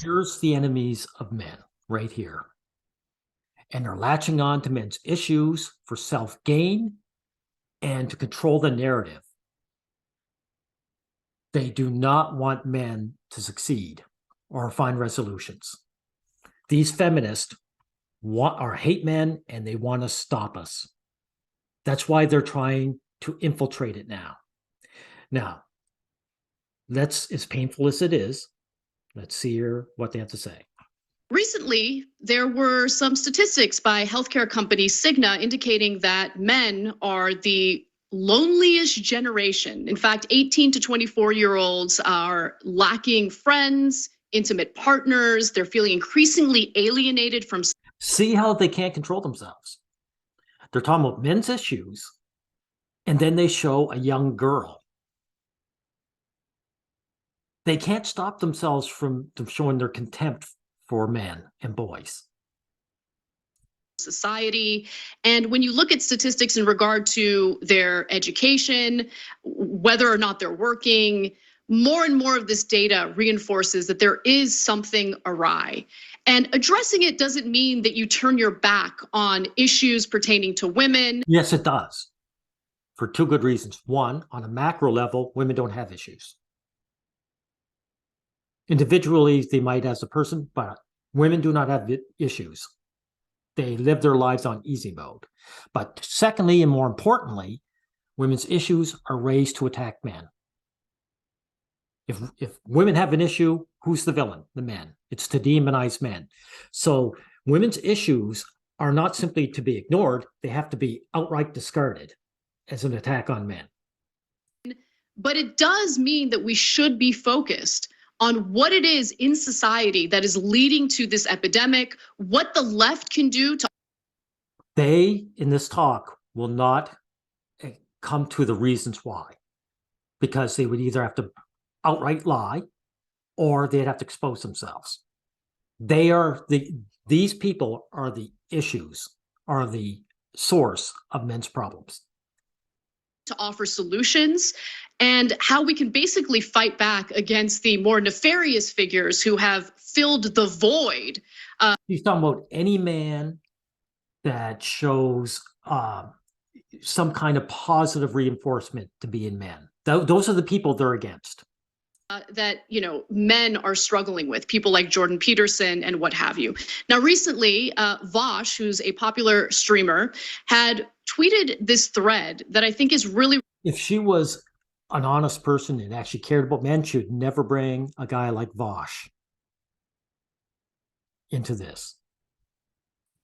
Here's the enemies of men right here. And they're latching on to men's issues for self-gain and to control the narrative. They do not want men to succeed or find resolutions. These feminists hate men and they want to stop us. That's why they're trying to infiltrate it now. Now, as painful as it is, let's hear what they have to say. Recently, there were some statistics by healthcare company Cigna indicating that men are the loneliest generation. In fact, 18 to 24-year-olds are lacking friends, intimate partners. They're feeling increasingly alienated from. See how they can't control themselves. They're talking about men's issues, and then they show a young girl. They can't stop themselves from showing their contempt for men and boys. Society. And when you look at statistics in regard to their education, whether or not they're working, more and more of this data reinforces that there is something awry. And addressing it doesn't mean that you turn your back on issues pertaining to women. Yes, it does. For two good reasons. One, on a macro level, women don't have issues. Individually, they might as a person, but women do not have issues. They live their lives on easy mode. But secondly, and more importantly, women's issues are raised to attack men. If women have an issue, who's the villain? The men. It's to demonize men. So women's issues are not simply to be ignored. They have to be outright discarded as an attack on men. But it does mean that we should be focused on what it is in society that is leading to this epidemic, what the left can do to. They, in this talk, will not come to the reasons why, because they would either have to outright lie or they'd have to expose themselves. These people are the issues, are the source of men's problems. To offer solutions and how we can basically fight back against the more nefarious figures who have filled the void. He's talking about any man that shows some kind of positive reinforcement to be in men. Those are the people they're against. That, men are struggling with, people like Jordan Peterson and what have you. Now, recently, Vaush, who's a popular streamer, had tweeted this thread that I think is really. If she was an honest person and actually cared about men, she would never bring a guy like Vaush into this.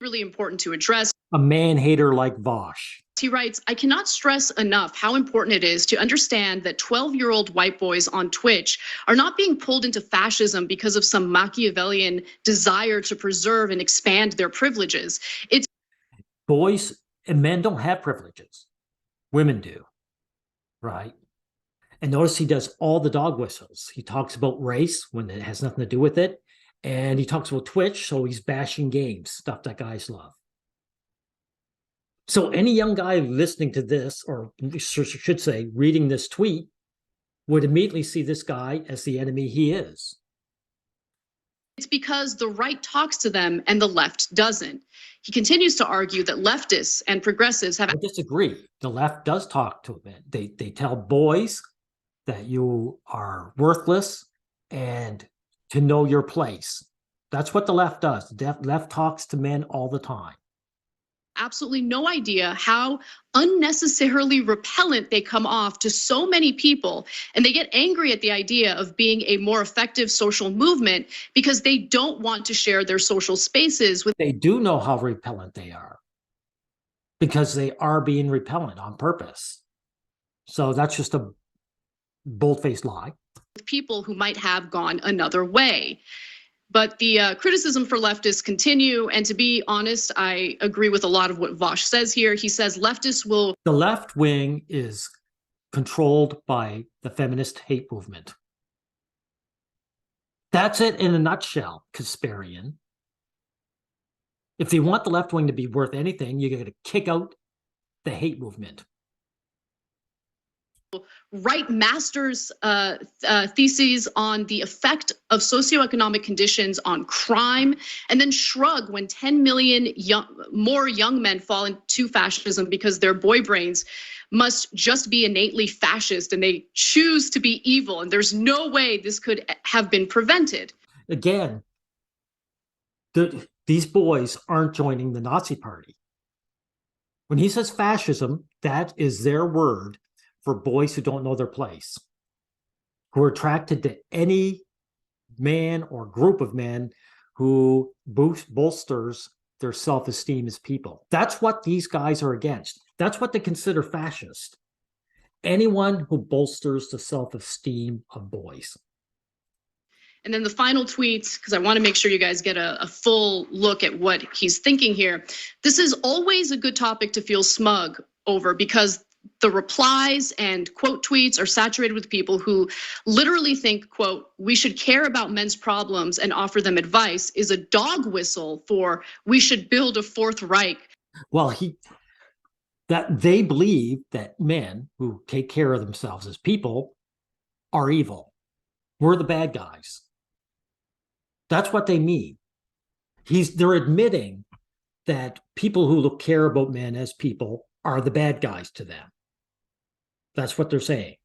Really important to address. A man hater like Vaush. He writes, I cannot stress enough how important it is to understand that 12-year-old white boys on Twitch are not being pulled into fascism because of some Machiavellian desire to preserve and expand their privileges. It's boys and men don't have privileges. Women do, right? And notice he does all the dog whistles. He talks about race when it has nothing to do with it. And he talks about Twitch, so he's bashing games, stuff that guys love. So any young guy listening to this, or should say reading this tweet, would immediately see this guy as the enemy he is. It's because the right talks to them and the left doesn't. He continues to argue that leftists and progressives have. I disagree. The left does talk to men. They tell boys that you are worthless and to know your place. That's what the left does. The left talks to men all the time. Absolutely no idea how unnecessarily repellent they come off to so many people. And they get angry at the idea of being a more effective social movement because they don't want to share their social spaces with. They do know how repellent they are because they are being repellent on purpose. So that's just a bold-faced lie. People who might have gone another way. But the criticism for leftists continue. And to be honest, I agree with a lot of what Vaush says here. He says leftists will. The left wing is controlled by the feminist hate movement. That's it in a nutshell, Kasparian. If they want the left wing to be worth anything, you're going to kick out the hate movement. write master's theses on the effect of socioeconomic conditions on crime, and then shrug when 10 million more young men fall into fascism because their boy brains must just be innately fascist and they choose to be evil, and there's no way this could have been prevented. Again, these boys aren't joining the Nazi Party. When he says fascism, that is their word for boys who don't know their place, who are attracted to any man or group of men who bolsters their self-esteem as people. That's what these guys are against. That's what they consider fascist. Anyone who bolsters the self-esteem of boys. And then the final tweet, because I want to make sure you guys get a full look at what he's thinking here. This is always a good topic to feel smug over, because the replies and quote tweets are saturated with people who literally think, quote, we should care about men's problems and offer them advice is a dog whistle for we should build a Fourth Reich. Well, that they believe that men who take care of themselves as people are evil. We're the bad guys. That's what they mean. They're admitting that people who care about men as people are the bad guys to them. That's what they're saying.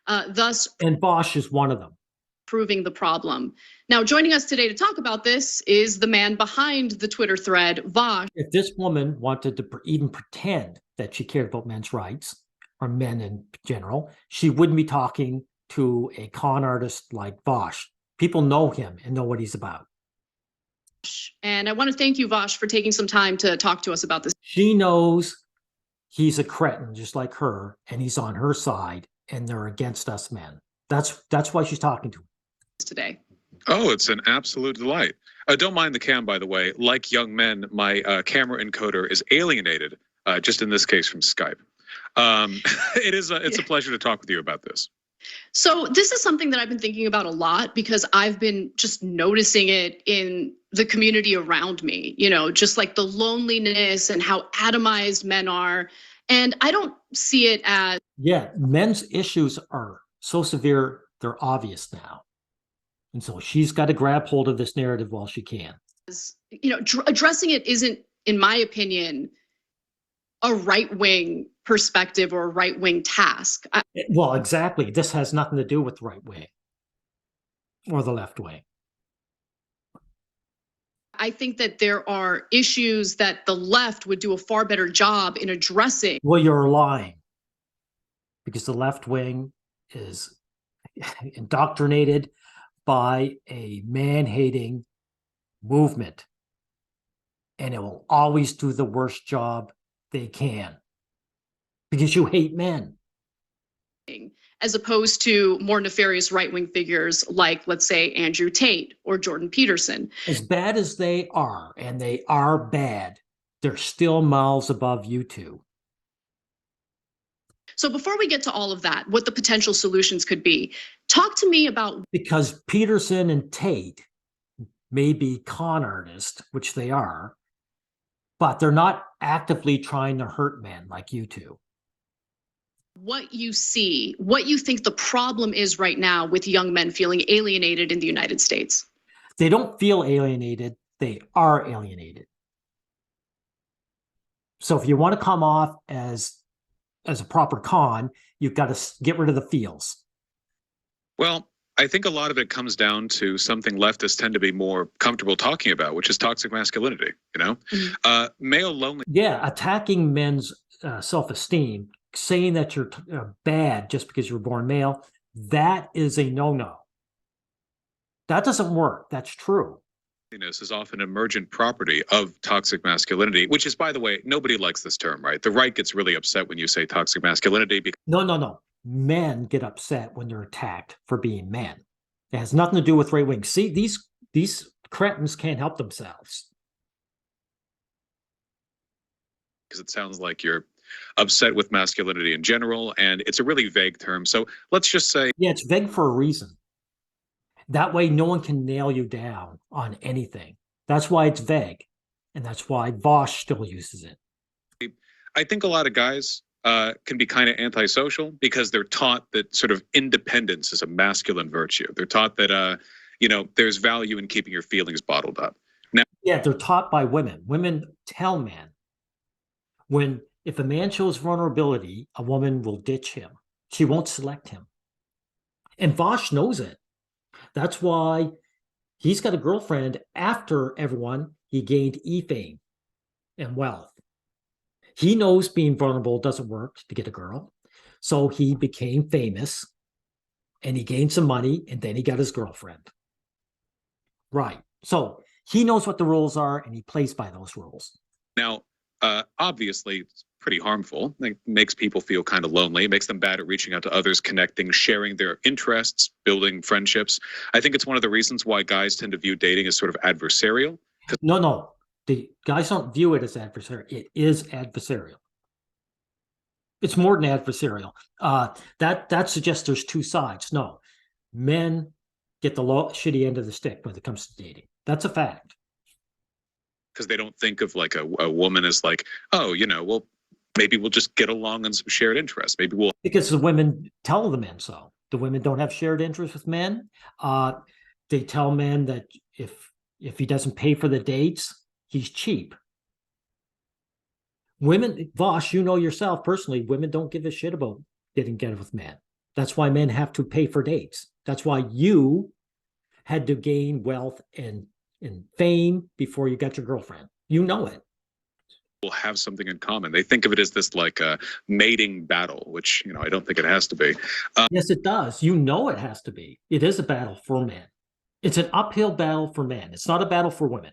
Thus, and Vaush is one of them. Proving the problem. Now, joining us today to talk about this is the man behind the Twitter thread, Vaush. If this woman wanted to even pretend that she cared about men's rights, or men in general, she wouldn't be talking to a con artist like Vaush. People know him and know what he's about. And I want to thank you, Vaush, for taking some time to talk to us about this. She knows he's a cretin just like her, and he's on her side, and they're against us men. That's why she's talking to him today. Oh, it's an absolute delight. Don't mind the cam, by the way. Like young men, my camera encoder is alienated, just in this case from Skype. It's a pleasure to talk with you about this. So this is something that I've been thinking about a lot, because I've been just noticing it in the community around me, just like the loneliness and how atomized men are. And I don't see it as. Yeah, men's issues are so severe, they're obvious now. And so she's got to grab hold of this narrative while she can. Addressing it isn't, in my opinion, a right-wing perspective or a right-wing task. Well, exactly. This has nothing to do with the right wing or the left wing. I think that there are issues that the left would do a far better job in addressing. Well, you're lying, because the left wing is indoctrinated by a man-hating movement, and it will always do the worst job they can, because you hate men. As opposed to more nefarious right-wing figures like, let's say, Andrew Tate or Jordan Peterson. As bad as they are, and they are bad, they're still miles above you two. So before we get to all of that, what the potential solutions could be, talk to me about. Because Peterson and Tate may be con artists, which they are, but they're not actively trying to hurt men like you two. What you see, what you think the problem is right now with young men feeling alienated in the United States. They don't feel alienated, they are alienated. So if you want to come off as a proper con, you've got to get rid of the feels. Well, I think a lot of it comes down to something leftists tend to be more comfortable talking about, which is toxic masculinity, male loneliness. Yeah, attacking men's self-esteem, saying that you're bad just because you're born male, that is a no-no. That doesn't work. That's true. Is often emergent property of toxic masculinity, which is, by the way, nobody likes this term, right? The right gets really upset when you say toxic masculinity. No. Men get upset when they're attacked for being men. It has nothing to do with right wing. See, these cretins can't help themselves. Because it sounds like you're upset with masculinity in general, and it's a really vague term. So let's just say. Yeah, it's vague for a reason. That way, no one can nail you down on anything. That's why it's vague. And that's why Vaush still uses it. I think a lot of guys can be kind of antisocial because they're taught that sort of independence is a masculine virtue. They're taught that, there's value in keeping your feelings bottled up. Now, yeah, they're taught by women. Women tell men if a man shows vulnerability, a woman will ditch him. She won't select him. And Vaush knows it. That's why he's got a girlfriend after everyone. He gained fame and wealth. He knows being vulnerable doesn't work to get a girl. So he became famous and he gained some money and then he got his girlfriend. Right. So he knows what the rules are and he plays by those rules. Now, obviously, it's pretty harmful. It makes people feel kind of lonely. It makes them bad at reaching out to others, connecting, sharing their interests, building friendships. I think it's one of the reasons why guys tend to view dating as sort of adversarial. No. The guys don't view it as adversarial. It is adversarial. It's more than adversarial. That suggests there's two sides. No, men get the shitty end of the stick when it comes to dating. That's a fact. Because they don't think of like a woman as like, oh, well, maybe we'll just get along on some shared interests. Maybe we'll. Because the women tell the men so. The women don't have shared interests with men. They tell men that if he doesn't pay for the dates, he's cheap. Women, Vaush, you know yourself personally, women don't give a shit about getting together with men. That's why men have to pay for dates. That's why you had to gain wealth and fame before you got your girlfriend. You know it. Will have something in common. They think of it as this like a mating battle, which I don't think it has to be. Yes, it does. You know it has to be. It is a battle for men. It's an uphill battle for men. It's not a battle for women.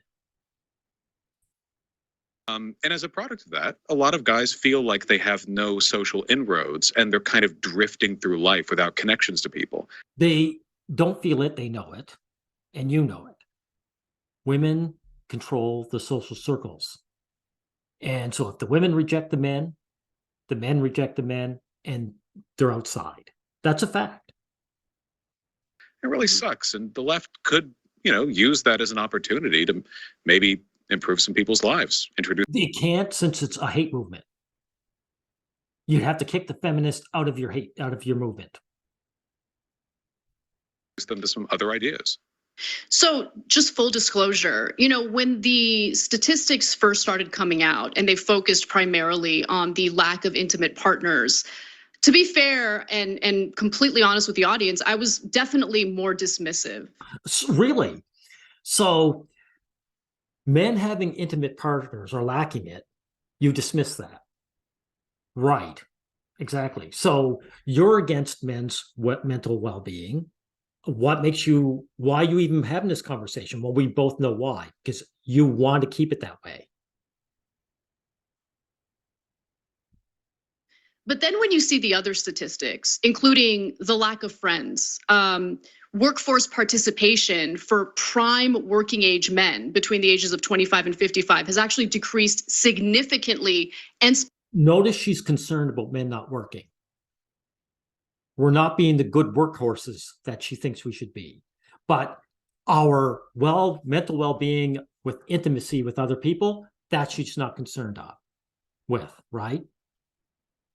And as a product of that, a lot of guys feel like they have no social inroads and they're kind of drifting through life without connections to people. They don't feel it, they know it, and you know it. Women control the social circles. And so if the women reject the men reject the men, and they're outside. That's a fact. It really sucks. And the left could, use that as an opportunity to maybe improve some people's lives. It can't, since it's a hate movement. You have to kick the feminists out of your movement. Them to some other ideas. So just full disclosure, when the statistics first started coming out and they focused primarily on the lack of intimate partners, to be fair and completely honest with the audience, I was definitely more dismissive. Really? So men having intimate partners or lacking it, you dismiss that. Right. Exactly. So you're against men's mental well-being. Why you even having this conversation? Well, we both know why, because you want to keep it that way. But then when you see the other statistics, including the lack of friends, workforce participation for prime working age men between the ages of 25 and 55 has actually decreased significantly. And notice she's concerned about men not working. We're not being the good workhorses that she thinks we should be. But our mental well-being with intimacy with other people, that she's not concerned with, right?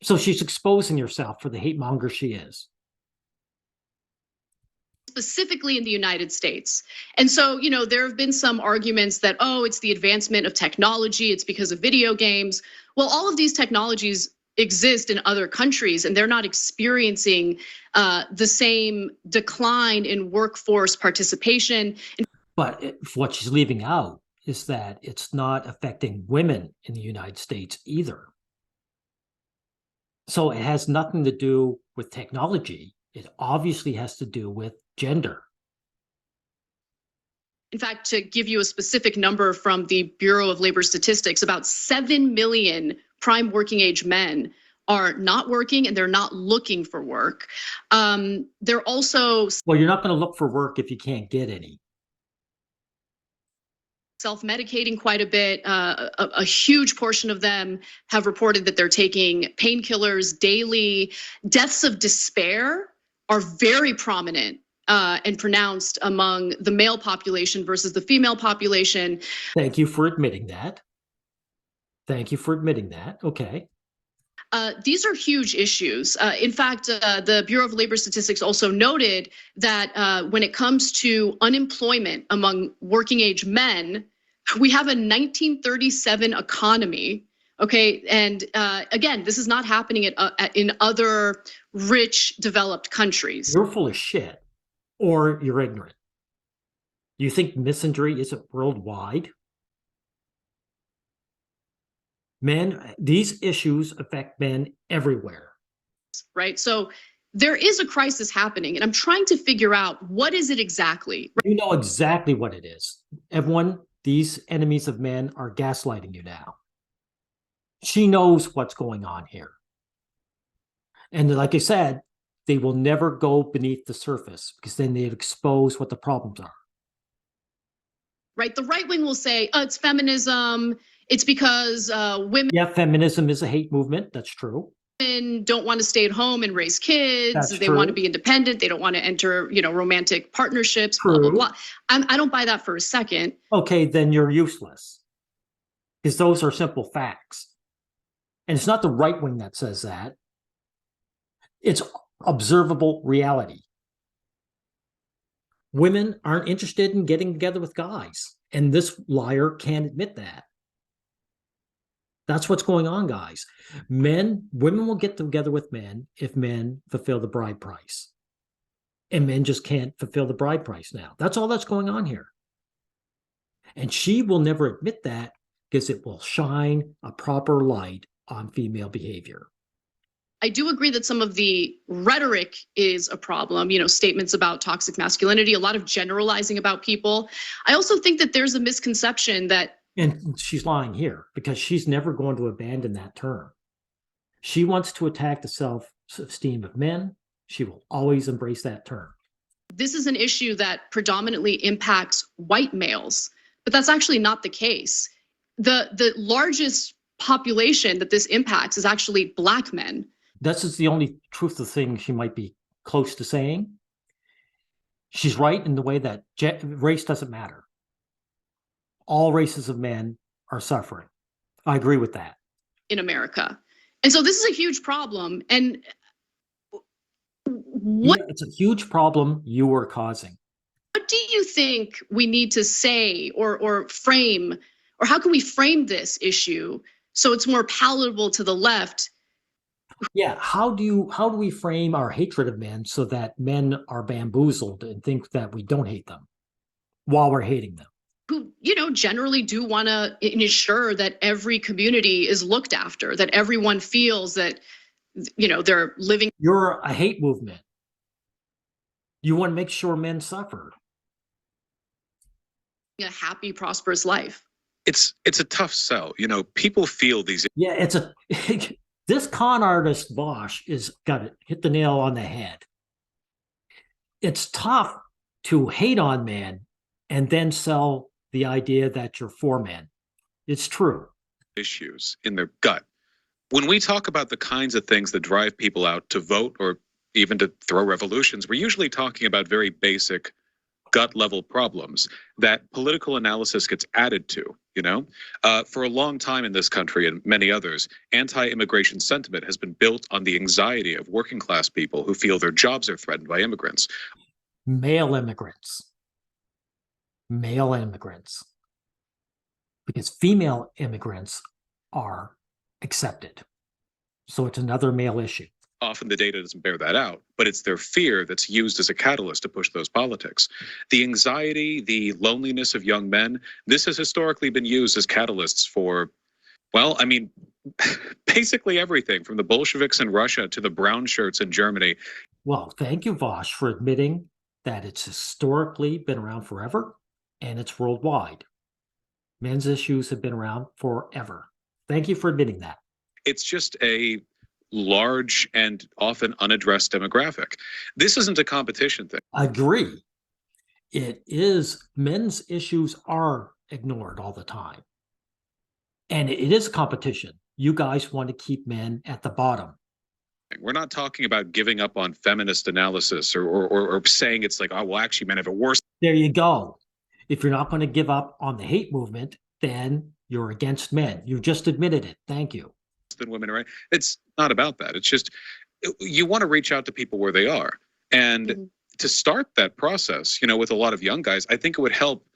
So she's exposing herself for the hate monger she is. Specifically in the United States. And so, there have been some arguments that, it's the advancement of technology, it's because of video games. Well, all of these technologies exist in other countries and they're not experiencing the same decline in workforce participation. But what she's leaving out is that it's not affecting women in the United States either. So it has nothing to do with technology. It obviously has to do with gender. In fact, to give you a specific number from the Bureau of Labor Statistics, about 7 million prime working age men are not working and they're not looking for work. They're also... Well, you're not going to look for work if you can't get any. Self-medicating quite a bit. A huge portion of them have reported that they're taking painkillers daily. Deaths of despair are very prominent and pronounced among the male population versus the female population. Thank you for admitting that. Okay. These are huge issues. In fact, the Bureau of Labor Statistics also noted that when it comes to unemployment among working age men, we have a 1937 economy. Okay, and again, this is not happening in other rich developed countries. You're full of shit, or you're ignorant. Do you think misandry isn't worldwide? Men, these issues affect men everywhere. Right, so there is a crisis happening, and I'm trying to figure out what is it exactly. You know exactly what it is. Everyone, these enemies of men are gaslighting you now. She knows what's going on here. And like I said, they will never go beneath the surface because then they'd expose what the problems are. Right, the right wing will say, oh, it's feminism. It's because women. Yeah, feminism is a hate movement. That's true. Don't want to stay at home and raise kids. That's they true. Want to be independent. They don't want to enter, romantic partnerships. True. Blah blah blah. I don't buy that for a second. Okay, then you're useless because those are simple facts. And it's not the right wing that says that. It's observable reality. Women aren't interested in getting together with guys. And this liar can't admit that. That's what's going on, guys. Women will get together with men if men fulfill the bride price. And men just can't fulfill the bride price now. That's all that's going on here. And she will never admit that because it will shine a proper light on female behavior. I do agree that some of the rhetoric is a problem, statements about toxic masculinity, a lot of generalizing about people. I also think that there's a misconception that. And she's lying here because she's never going to abandon that term. She wants to attack the self-esteem of men. She will always embrace that term. This is an issue that predominantly impacts white males, but that's actually not the case. The largest population that this impacts is actually Black men. This is the only truthful thing she might be close to saying. She's right in the way that race doesn't matter. All races of men are suffering. I agree with that. In America. And so this is a huge problem. And it's a huge problem you are causing. What do you think we need to say or frame, or how can we frame this issue so it's more palatable to the left? Yeah, how do we frame our hatred of men so that men are bamboozled and think that we don't hate them while we're hating them? Who, generally do want to ensure that every community is looked after, that everyone feels that, they're living. You're a hate movement. You want to make sure men suffer. A happy, prosperous life. It's a tough sell. People feel these. Yeah, this con artist Vaush is got it, hit the nail on the head. It's tough to hate on men and then sell the idea that you're for men. It's true. Issues in their gut. When we talk about the kinds of things that drive people out to vote or even to throw revolutions, we're usually talking about very basic gut level problems that political analysis gets added to. For a long time in this country and many others, anti-immigration sentiment has been built on the anxiety of working class people who feel their jobs are threatened by immigrants. Male immigrants. Because female immigrants are accepted. So it's another male issue. Often the data doesn't bear that out, but it's their fear that's used as a catalyst to push those politics. The anxiety, the loneliness of young men, this has historically been used as catalysts for, basically everything from the Bolsheviks in Russia to the brown shirts in Germany. Well, thank you, Vaush, for admitting that it's historically been around forever and it's worldwide. Men's issues have been around forever. Thank you for admitting that. It's just a large and often unaddressed demographic. This isn't a competition thing. Agree. It is. Men's issues are ignored all the time. And it is competition. You guys want to keep men at the bottom. We're not talking about giving up on feminist analysis or saying it's like, oh, well, actually, men have it worse. There you go. If you're not going to give up on the hate movement, then you're against men. You just admitted it. Thank you. than women, right? It's not about that. It's just you want to reach out to people where they are. And to start that process, you know, with a lot of young guys, I think it would help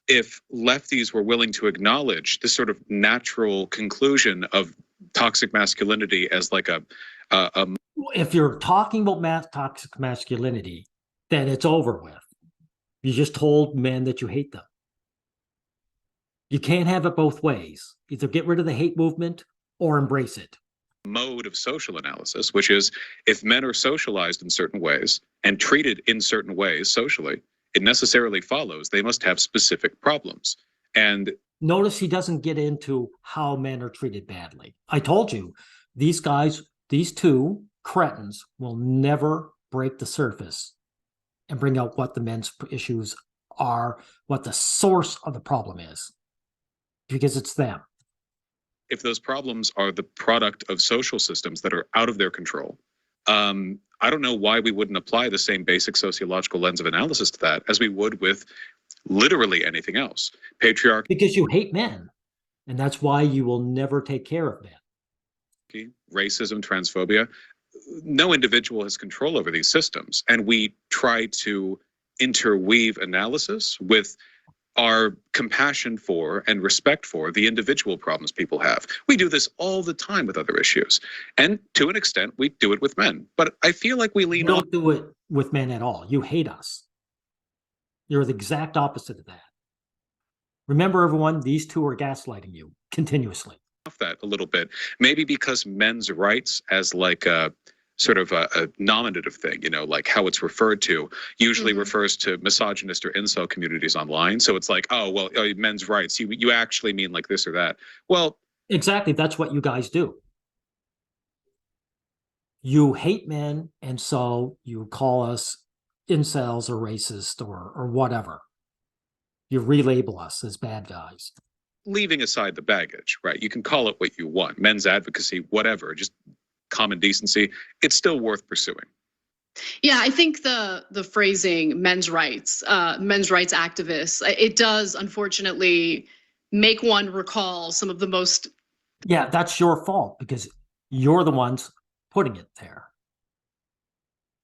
if lefties were willing to acknowledge this sort of natural conclusion of toxic masculinity as like a if you're talking about toxic masculinity, then it's over with. You just told men that you hate them. You can't have it both ways. Either get rid of the hate movement or embrace it. Mode of social analysis, which is if men are socialized in certain ways and treated in certain ways socially, it necessarily follows they must have specific problems. And notice he doesn't get into how men are treated badly. I told you, these guys, these two cretins will never break the surface and bring out what the men's issues are, what the source of the problem is, because it's them. If those problems are the product of social systems that are out of their control, I don't know why we wouldn't apply the same basic sociological lens of analysis to that as we would with literally anything else. Patriarchy. Because you hate men, and that's why you will never take care of men. Racism, transphobia. No individual has control over these systems, and we try to interweave analysis with our compassion for and respect for the individual problems people have. We do this all the time with other issues. And to an extent, we do it with men. But I feel like we lean on. You don't do it with men at all. You hate us. You're the exact opposite of that. Remember, everyone, these two are gaslighting you continuously. Off that a little bit. Maybe because men's rights as like a sort of a nominative thing, you know, like how it's referred to usually refers to misogynist or incel communities online. So it's like, oh, well, men's rights, you actually mean like this or that. Well, exactly. That's what you guys do. You hate men, and so you call us incels or racist or whatever. You relabel us as bad guys. Leaving aside the baggage, right? You can call it what you want, men's advocacy, whatever, just common decency. It's still worth pursuing. Yeah, I think the phrasing men's rights activists, it does unfortunately make one recall some of the most. Yeah, that's your fault because you're the ones putting it there.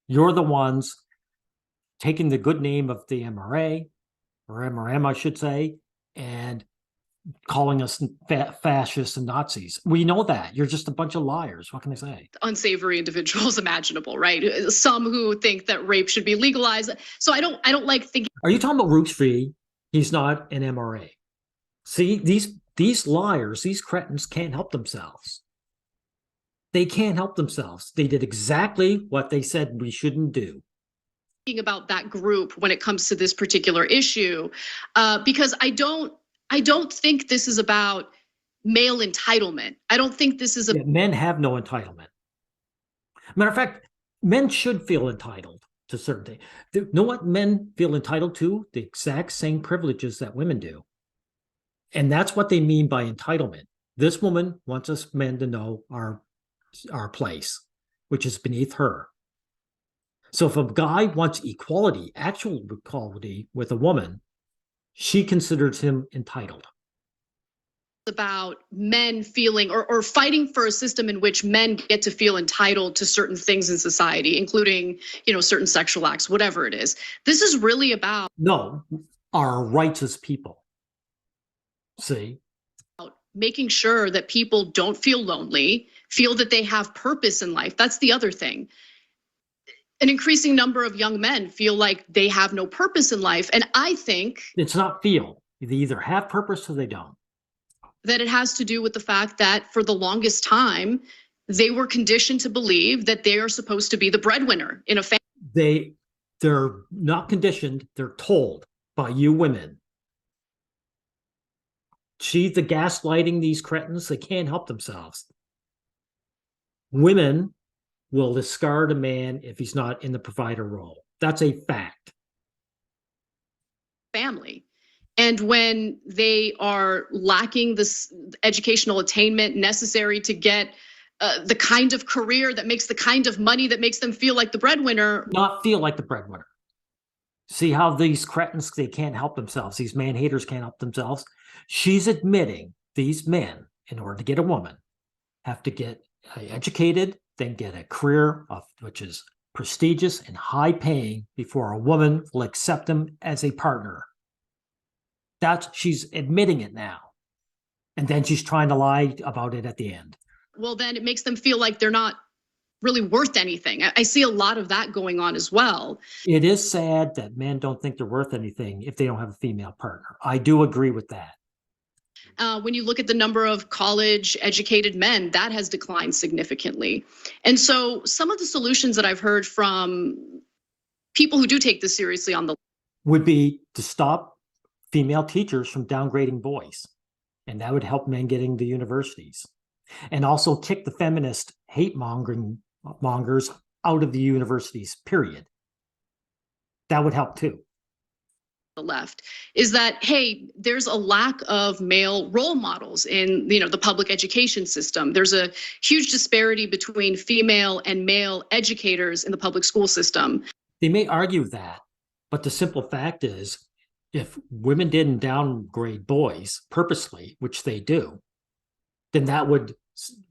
You're the ones taking the good name of the MRA, or MRM, I should say, and calling us fascists and Nazis. We know that. You're just a bunch of liars. What can I say? Unsavory individuals imaginable, right? Some who think that rape should be legalized. So I don't like thinking. Are you talking about Rooksby? He's not an MRA. See, these liars, these cretins can't help themselves. They can't help themselves. They did exactly what they said we shouldn't do. About that group when it comes to this particular issue, because I don't think this is about male entitlement. I don't think this is men have no entitlement. Matter of fact, men should feel entitled to certain things. You know what men feel entitled to? The exact same privileges that women do. And that's what they mean by entitlement. This woman wants us men to know our place, which is beneath her. So if a guy wants equality, actual equality with a woman, she considers him entitled. About men feeling or fighting for a system in which men get to feel entitled to certain things in society, including, you know, certain sexual acts, whatever it is. This is really about our rights as people. See? Making sure that people don't feel lonely, feel that they have purpose in life. That's the other thing. An increasing number of young men feel like they have no purpose in life. And I think it's not feel. They either have purpose or they don't. That it has to do with the fact that for the longest time, they were conditioned to believe that they are supposed to be the breadwinner in a family. They're not conditioned. They're told by you women. See the gaslighting these cretins? They can't help themselves. Women will discard a man if he's not in the provider role. That's a fact. Family. And when they are lacking this educational attainment necessary to get the kind of career that makes the kind of money that makes them feel like the breadwinner. Not feel like the breadwinner. See how these cretins, they can't help themselves. These man haters can't help themselves. She's admitting these men, in order to get a woman, have to get educated, then get a career which is prestigious and high paying before a woman will accept them as a partner. She's admitting it now. And then she's trying to lie about it at the end. Well, then it makes them feel like they're not really worth anything. I see a lot of that going on as well. It is sad that men don't think they're worth anything if they don't have a female partner. I do agree with that. When you look at the number of college educated men, that has declined significantly. And so some of the solutions that I've heard from people who do take this seriously on the would be to stop female teachers from downgrading boys. And that would help men getting to universities. And also kick the feminist hate mongers out of the universities, period. That would help too. The left is that, hey, there's a lack of male role models in the public education system. There's a huge disparity between female and male educators in the public school system. They may argue that, but the simple fact is, if women didn't downgrade boys purposely, which they do, then that would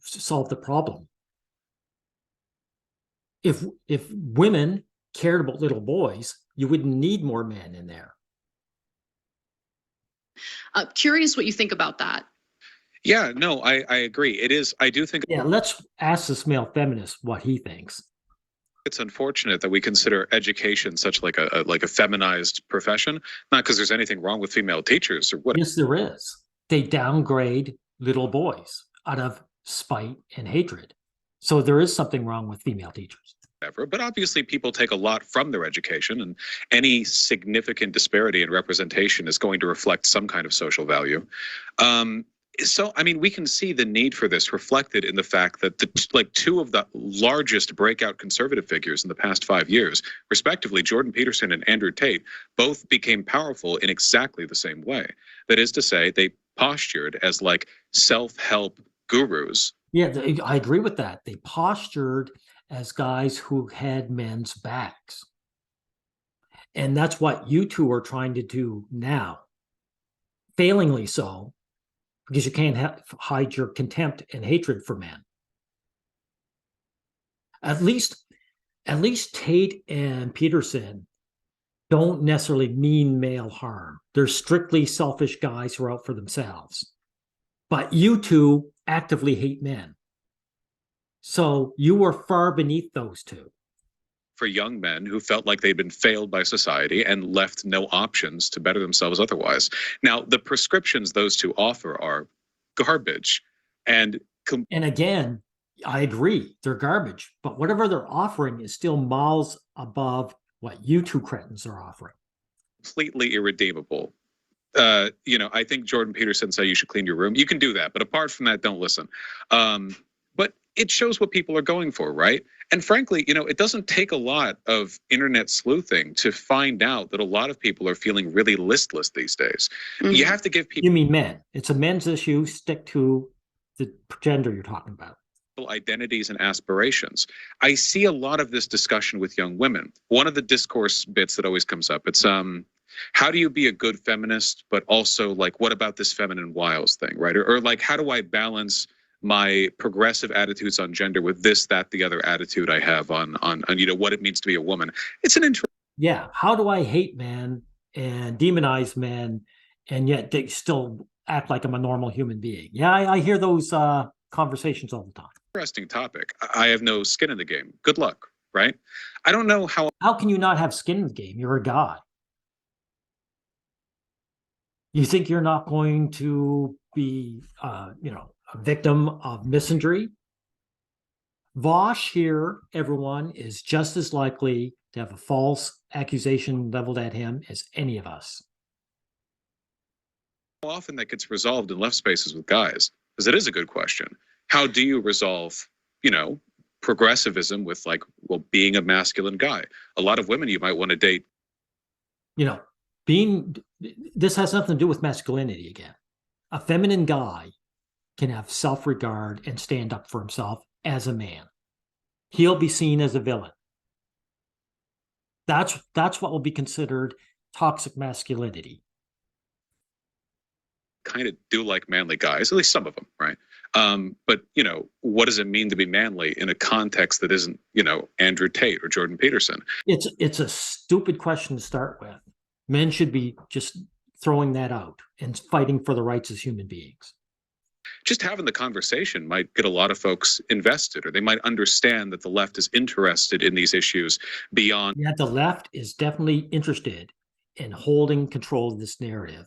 solve the problem. If women cared about little boys, you wouldn't need more men in there. Curious what you think about that. Yeah, no, I agree. It is. I do think. Yeah, let's ask this male feminist what he thinks. It's unfortunate that we consider education such like a feminized profession, not because there's anything wrong with female teachers or what. Yes, there is. They downgrade little boys out of spite and hatred. So there is something wrong with female teachers. But obviously people take a lot from their education, and any significant disparity in representation is going to reflect some kind of social value. So, I mean, we can see the need for this reflected in the fact that two of the largest breakout conservative figures in the past 5 years, respectively, Jordan Peterson and Andrew Tate, both became powerful in exactly the same way. That is to say, they postured as like self-help gurus. Yeah, I agree with that. They postured as guys who had men's backs. And that's what you two are trying to do now. Failingly so, because you can't hide your contempt and hatred for men. At least Tate and Peterson don't necessarily mean male harm. They're strictly selfish guys who are out for themselves. But you two actively hate men. So you were far beneath those two. For young men who felt like they'd been failed by society and left no options to better themselves otherwise. Now, the prescriptions those two offer are garbage. And again, I agree, they're garbage. But whatever they're offering is still miles above what you two cretins are offering. Completely irredeemable. I think Jordan Peterson said you should clean your room. You can do that. But apart from that, don't listen. But it shows what people are going for, right? And frankly, it doesn't take a lot of internet sleuthing to find out that a lot of people are feeling really listless these days. Mm-hmm. You have to give people... You mean men. It's a men's issue. Stick to the gender you're talking about. Identities and aspirations. I see a lot of this discussion with young women. One of the discourse bits that always comes up, it's how do you be a good feminist, but also like, what about this feminine wiles thing, right? Or like, how do I balance my progressive attitudes on gender with this, that, the other attitude I have on what it means to be a woman. It's an interesting. Yeah. How do I hate men and demonize men and yet they still act like I'm a normal human being? Yeah, I hear those conversations all the time. Interesting topic. I have no skin in the game. Good luck, right? I don't know how. How can you not have skin in the game? You're a guy. You think you're not going to be, a victim of misinjury? Vaush here, everyone, is just as likely to have a false accusation leveled at him as any of us. How often that gets resolved in left spaces with guys? Because it is a good question. How do you resolve, progressivism with being a masculine guy? A lot of women you might want to date. This has nothing to do with masculinity again. A feminine guy can have self-regard and stand up for himself as a man. He'll be seen as a villain. That's what will be considered toxic masculinity. kind of do like manly guys, at least some of them, right? But what does it mean to be manly in a context that isn't, Andrew Tate or Jordan Peterson? It's a stupid question to start with. Men should be just throwing that out and fighting for the rights as human beings. Just having the conversation might get a lot of folks invested, or they might understand that the left is interested in these issues beyond. Yeah, the left is definitely interested in holding control of this narrative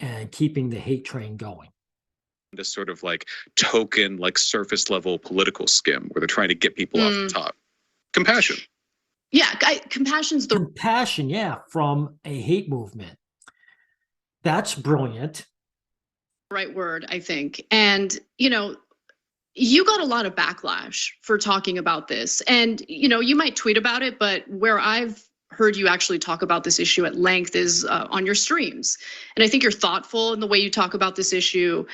and keeping the hate train going. This sort of like token, like surface level political skim where they're trying to get people off the top. Compassion. Yeah, compassion's the compassion, yeah, from a hate movement. That's brilliant. right word, I think. And, you got a lot of backlash for talking about this. And, you might tweet about it, but where I've heard you actually talk about this issue at length is on your streams. And I think you're thoughtful in the way you talk about this issue,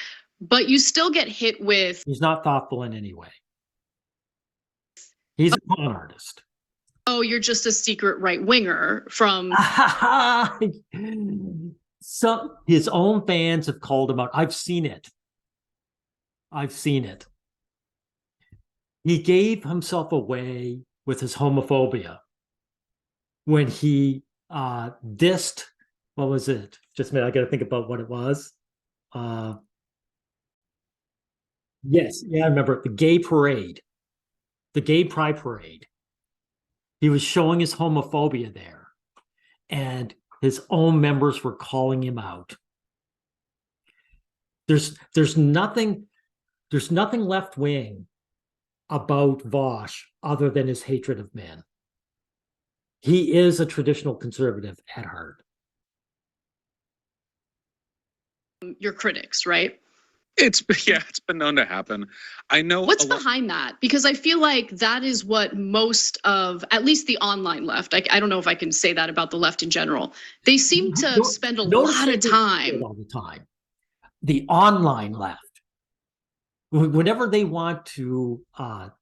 but you still get hit with. He's not thoughtful in any way. He's a con artist. Oh, you're just a secret right winger from. So his own fans have called him out. I've seen it. He gave himself away with his homophobia when he dissed, what was it? Just a minute, I got to think about what it was. Yes, yeah, I remember the gay parade, the gay pride parade. He was showing his homophobia there, and his own members were calling him out. There's nothing left wing about Vaush other than his hatred of men. He is a traditional conservative at heart. Your critics, right? It's been known to happen. I know. What's behind that? Because I feel like that is what most of, at least the online left, I don't know if I can say that about the left in general. They seem to spend a lot of time. All the time. The online left, whenever they want to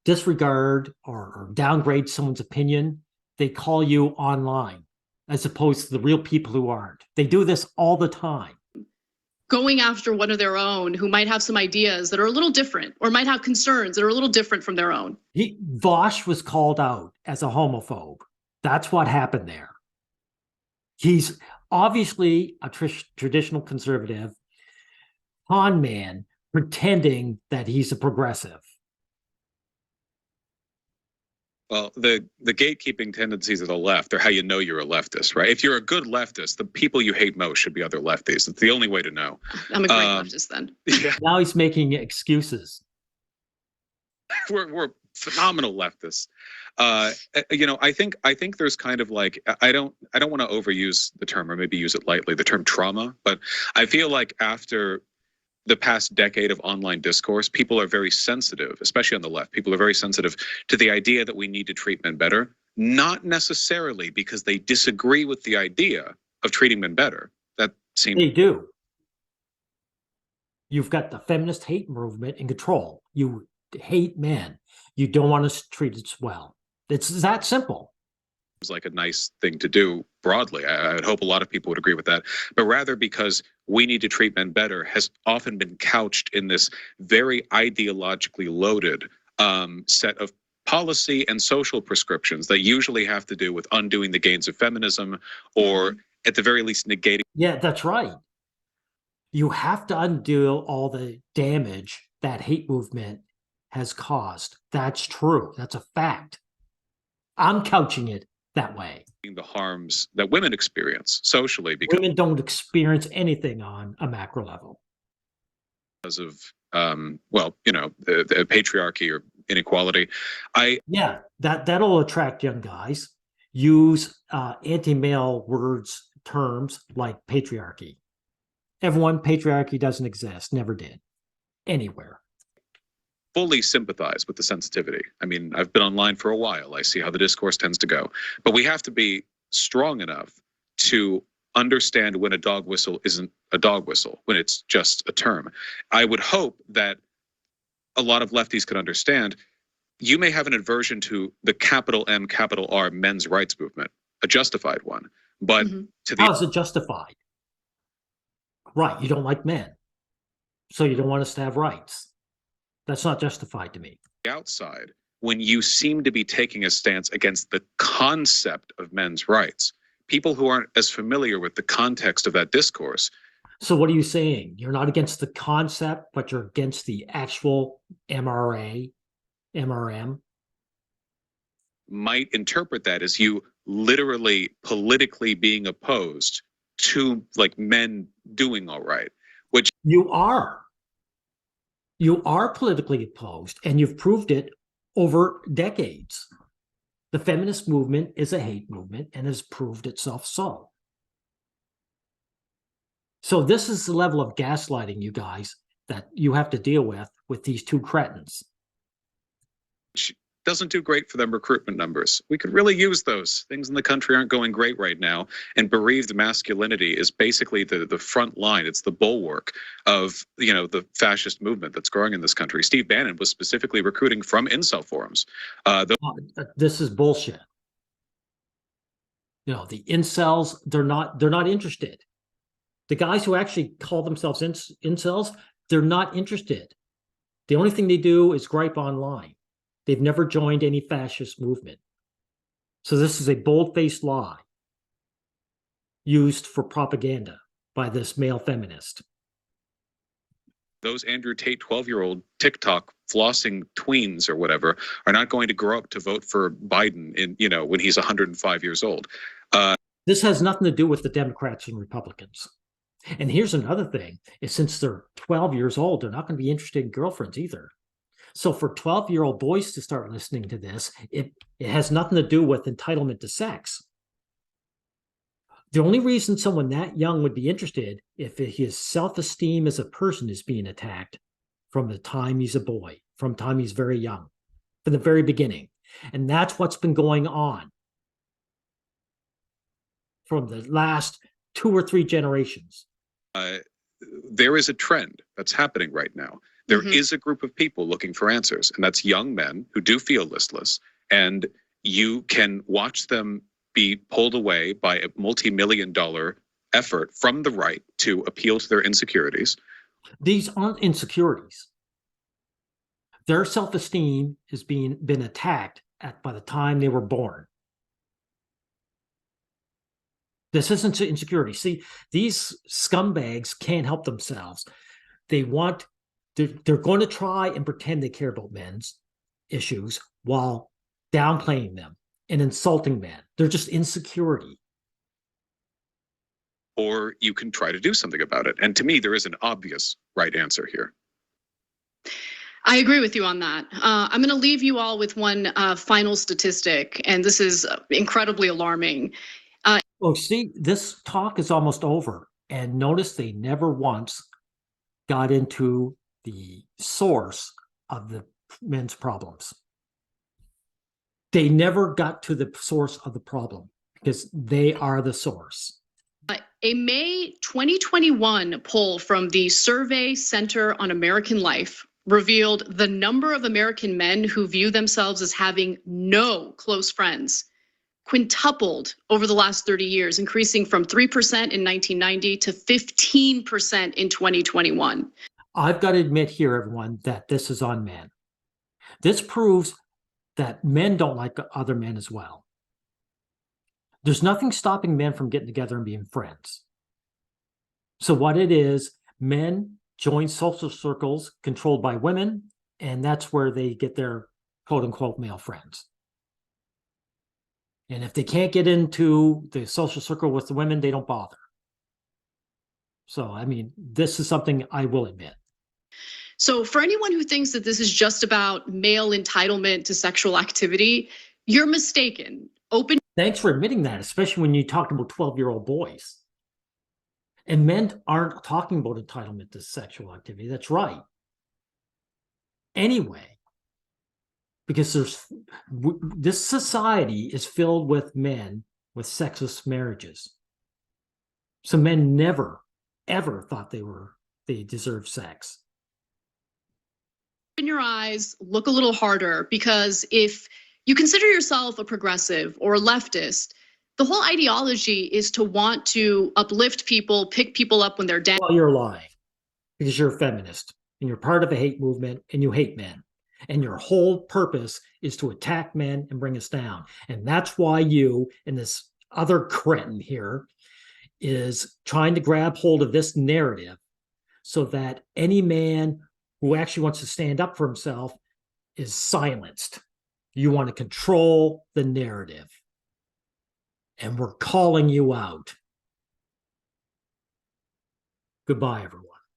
disregard or downgrade someone's opinion, they call you online, as opposed to the real people who aren't. They do this all the time. Going after one of their own who might have some ideas that are a little different or might have concerns that are a little different from their own. Vaush was called out as a homophobe. That's what happened there. He's obviously a traditional conservative con man pretending that he's a progressive. Well, the gatekeeping tendencies of the left are how you know you're a leftist, right? If you're a good leftist, the people you hate most should be other lefties. It's the only way to know. I'm a great leftist then. Yeah. Now he's making excuses. We're phenomenal leftists. I think there's kind of like, I don't want to overuse the term, or maybe use it lightly, the term trauma, but I feel like after the past decade of online discourse, people are very sensitive, especially on the left. People are very sensitive to the idea that we need to treat men better, not necessarily because they disagree with the idea of treating men better. That seems. They do. You've got the feminist hate movement in control. You hate men. You don't want us treated well. It's that simple. It's like a nice thing to do broadly. I would hope a lot of people would agree with that, but rather because we need to treat men better has often been couched in this very ideologically loaded set of policy and social prescriptions that usually have to do with undoing the gains of feminism, or at the very least negating. Yeah, that's right. You have to undo all the damage that hate movement has caused. That's true. That's a fact. I'm couching it that way. The harms that women experience socially, because women don't experience anything on a macro level because of the patriarchy or inequality. That'll attract young guys. Use anti-male words, terms like patriarchy. Everyone, patriarchy doesn't exist, never did, anywhere. Fully sympathize with the sensitivity. I mean, I've been online for a while. I see how the discourse tends to go. But we have to be strong enough to understand when a dog whistle isn't a dog whistle, when it's just a term. I would hope that a lot of lefties could understand. You may have an aversion to the capital M, capital R men's rights movement, a justified one. But to the how is it justified? Right, you don't like men. So you don't want us to have rights. That's not justified to me. Outside, when you seem to be taking a stance against the concept of men's rights, people who aren't as familiar with the context of that discourse. So what are you saying? You're not against the concept, but you're against the actual MRM? Might interpret that as you literally politically being opposed to like men doing all right, which you are politically opposed, and you've proved it over decades. The feminist movement is a hate movement and has proved itself so. So this is the level of gaslighting, you guys, that you have to deal with these two cretins. Doesn't do great for them recruitment numbers. We could really use those. Things in the country aren't going great right now, and bereaved masculinity is basically the front line. It's the bulwark of the fascist movement that's growing in this country. Steve Bannon was specifically recruiting from incel forums. This is bullshit. The incels, they're not interested. The guys who actually call themselves incels, they're not interested. The only thing they do is gripe online. They've never joined any fascist movement. So this is a bold-faced lie used for propaganda by this male feminist. Those Andrew Tate 12-year-old TikTok flossing tweens or whatever are not going to grow up to vote for Biden when he's 105 years old. This has nothing to do with the Democrats and Republicans. And here's another thing, is since they're 12 years old, they're not going to be interested in girlfriends either. So for 12-year-old boys to start listening to this, it has nothing to do with entitlement to sex. The only reason someone that young would be interested if his self-esteem as a person is being attacked from the time he's a boy, from the time he's very young, from the very beginning. And that's what's been going on from the last 2 or 3 generations. There is a trend that's happening right now. There is a group of people looking for answers, and that's young men who do feel listless, and you can watch them be pulled away by a multi-million-dollar effort from the right to appeal to their insecurities. These aren't insecurities. Their self-esteem is been attacked by the time they were born. This isn't insecurity. See, these scumbags can't help themselves. They're going to try and pretend they care about men's issues while downplaying them and insulting men. They're just insecurity. Or you can try to do something about it. And to me, there is an obvious right answer here. I agree with you on that. I'm going to leave you all with one final statistic, and this is incredibly alarming. Oh, see, this talk is almost over. And notice they never once got into the source of the men's problems. They never got to the source of the problem because they are the source. A May 2021 poll from the Survey Center on American Life revealed the number of American men who view themselves as having no close friends quintupled over the last 30 years, increasing from 3% in 1990 to 15% in 2021. I've got to admit here, everyone, that this is on men. This proves that men don't like other men as well. There's nothing stopping men from getting together and being friends. So what it is, men join social circles controlled by women, and that's where they get their quote-unquote male friends. And if they can't get into the social circle with the women, they don't bother. So, I mean, this is something I will admit. So for anyone who thinks that this is just about male entitlement to sexual activity, you're mistaken. Thanks for admitting that, especially when you talked about 12-year-old boys. And men aren't talking about entitlement to sexual activity. That's right. Anyway, because this society is filled with men with sexist marriages. So men never, ever thought they deserved sex. Open your eyes, look a little harder, because if you consider yourself a progressive or a leftist, the whole ideology is to want to uplift people, pick people up when they're down. Well, you're lying, because you're a feminist and you're part of a hate movement and you hate men. And your whole purpose is to attack men and bring us down. And that's why you and this other cretin here is trying to grab hold of this narrative so that any man who actually wants to stand up for himself is silenced. You want to control the narrative. And we're calling you out. Goodbye, everyone.